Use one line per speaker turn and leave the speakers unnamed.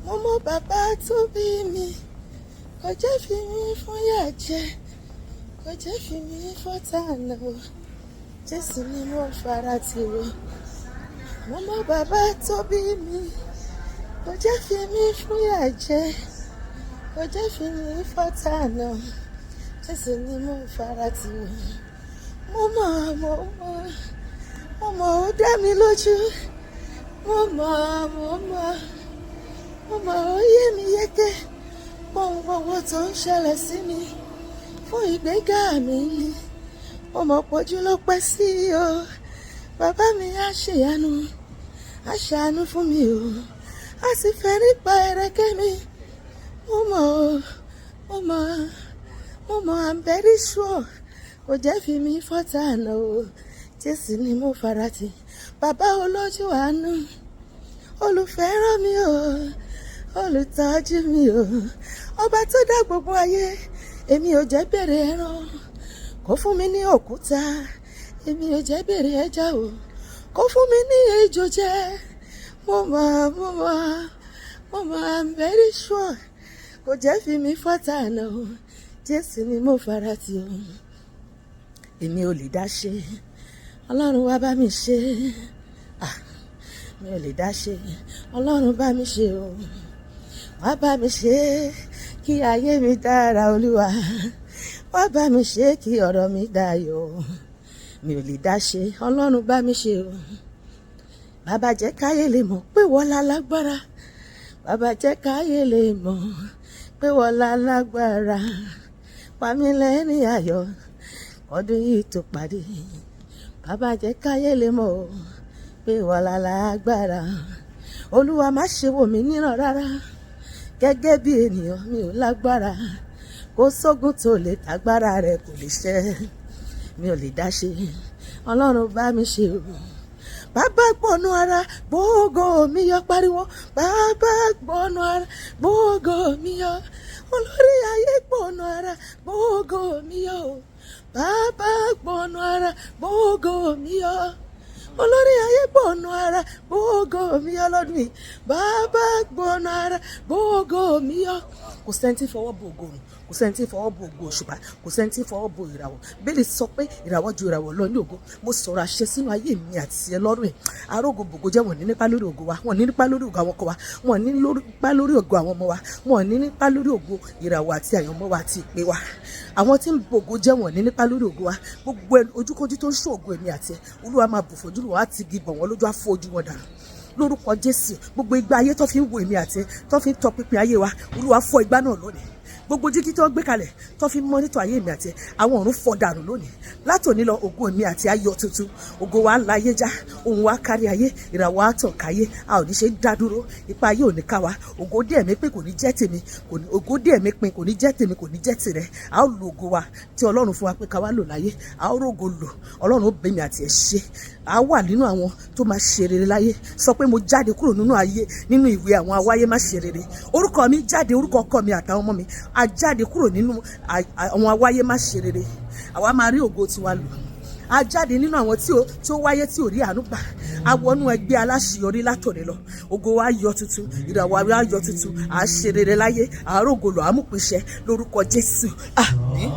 mo mọ bàbá tó bí mi, kò jẹ́ fi mí fún yà jẹ, kò jẹ́ fi mí fọ́tà lọ. Jésù ni mo fara tì o. Mo mọ bàbá tó bí mi, kò jẹ́ fi mí fún yà jẹ, kò jẹ́ fi mí fọ́tà lọ. Jésù ni mo fara tì o. Mo mọ̀ ó dá mi lójú. Mo mọ̀ ó yé mi yéké. Ohun gbogbo tó ń ṣẹlẹ̀ sí mi fún ìgbéga mi ni. Mo mọ̀ pójú ló pẹ́ sí o. Bàbá mi á ṣèyanu, á ṣàánú fún mi o. Á sì fẹ́ nípa ẹ̀rẹ̀kẹ́ mi. Mo mọ̀ I'm very sure. Kò jẹ́ fi mí fọ́tà lọ o. Jésù ni mo farati. Bàbá olójú àánú, olùfẹ́ràn mi o, olùtọ́jú mi o. Ọba tó dá gbogbo ayé, èmi ò jẹ́ bèrè ẹran. Kò fún mi ní òkúta, èmi ò jẹ́ bèrè ẹja o. Kò fún mi ní ejò jẹ. Mo mọ̀ I'm very sure. Kò jẹ́ fi mí fọ́tà lọ o. Jésù ni mo farati o. Èmi ò lè dá ṣe, Ọlọ́run wá bá mi ṣe. Mi ò lè dá ṣe, Ọlọ́run bá mi ṣe o. Wá bá mi ṣe kí ayé mi dára Olúwa. Wá bá mi ṣe kí ọ̀rọ̀ mi dayọ̀. Mi ò lè dá ṣe, Ọlọ́run bá mi ṣe o. Bàbá jẹ́ káyé lè mọ̀ pé wọ́n lálágbára. Bàbá jẹ́ káyé lè mọ̀ pé wọ́n lálágbára. Pa mí lẹ́rìn ayọ̀ ọdún yìí tó parí. Bàbá jẹ́ káyé lè mọ̀ pé wọ́n lálágbára. Olúwa má ṣe wò mí níran rárá. Gẹ́gẹ́ bí ènìyàn mi ò lágbára. Kò sógun tó lè tágbára rẹ̀ kò lè ṣẹ́. Mi ò lè dá ṣe, Ọlọ́run bá mi ṣe o. Bàbá gbọ́nú ara gbóògò mi yọ pariwo. Bàbá gbọ́nú ara gbóògò mi yọ. Olórí ayé gbọ́nú ara gbóògò mi yọ. Bàbá gbọ́nú ara gbóògò mi yọ. Olórí ayé gbọ́nú ara gbóògò mi yọ lọ́dún yìí. Bàbá gbọ́nú ara gbóògò mi yọ. Kò sẹ́ńtì fọwọ́ bo ògo rùn, kò sẹ́ńtì fọwọ́ bo ògo òṣùpá, kò sẹ́ńtì fọwọ́ bo ìràwọ̀. Bíbélì sọ pé ìràwọ̀ ju ìràwọ̀ lọ ní ògo. Mo sọ̀rọ̀ àṣẹ sínú ayé mi àti ẹ lọ́rùn ẹ̀. Arógo bògo jẹ́ wọ́n ní nípa lórí ògo wa, wọ́n ní nípa lórí ògo àwọn ọkọ wa, wọ́n ní nípa lórí ògo àwọn ọmọ wa, wọ́n ní nípa lórí ògo ìràwọ̀ àti àyànmọ́ wa àti ìpè wa. Àwọn tí ń bògo jẹ́ wọ́n ní nípa lórí ògo wa. Gbogbo ojúkójú tó ń ṣó ògo èmi àti ẹ, Olúwa máa bù fojú wọn, á ti gi bọ̀ wọ́n lójú, á fọ́ ojú wọn dànù. Lórúkọ Jésù, gbogbo igba ayé tó fi ń wo èmi àti ẹ, tó fi ń tọpinpin ayé wa, Olúwa fọ́ igbá náà lónìí. Gbogbo jíjí tó gbé kalẹ̀ tó fi mọ́nítọ̀ ayé mi àti ẹ, àwọn ọ̀run fọ́ dànù lónìí. Látòní lọ ògo mi àti ayọ̀ tuntun, ògo wa ńlá ayé já, ohun wa kárí ayé, ìràwọ̀ àtàn káyé, a ò ní ṣe dá dúró, ipa ayé ò ní ká wa. Ògo díẹ̀ mi pé kò ní jẹ́ tèmi, ògo díẹ̀ mi pin kò ní jẹ́ tèmi, kò ní jẹ́ tìrẹ. A ó lo ògo wa tí Ọlọ́run fún wa pé ká wá lò láyé, a ó rògo lò. Ọlọ́run ó bẹ̀ mí àti ẹ ṣe. A wà nínú àwọn tó máa ṣe rere láyé. Sọ pé mo jáde kúrò nínú ayé, nínú ìwé àwọn awáyé má ṣe rere. Orúkọ mi jáde, orúkọ ọkọ mi àtàwọn ọmọ mi a jáde kúrò nínú àwọn awáyé má ṣe rere. Àwa máa rí ògo tiwa lò. A jáde nínú àwọn tí ó wáyé tí ò rí àánú gbà. A wọnú ẹgbẹ́ aláṣeyọrí látòní lọ. Ògo wa yọ tuntun, ìràwọ̀ wa yọ tuntun. À ṣe rere láyé, à rógo lò, à mú pèsè lórúkọ Jésù. Àmín.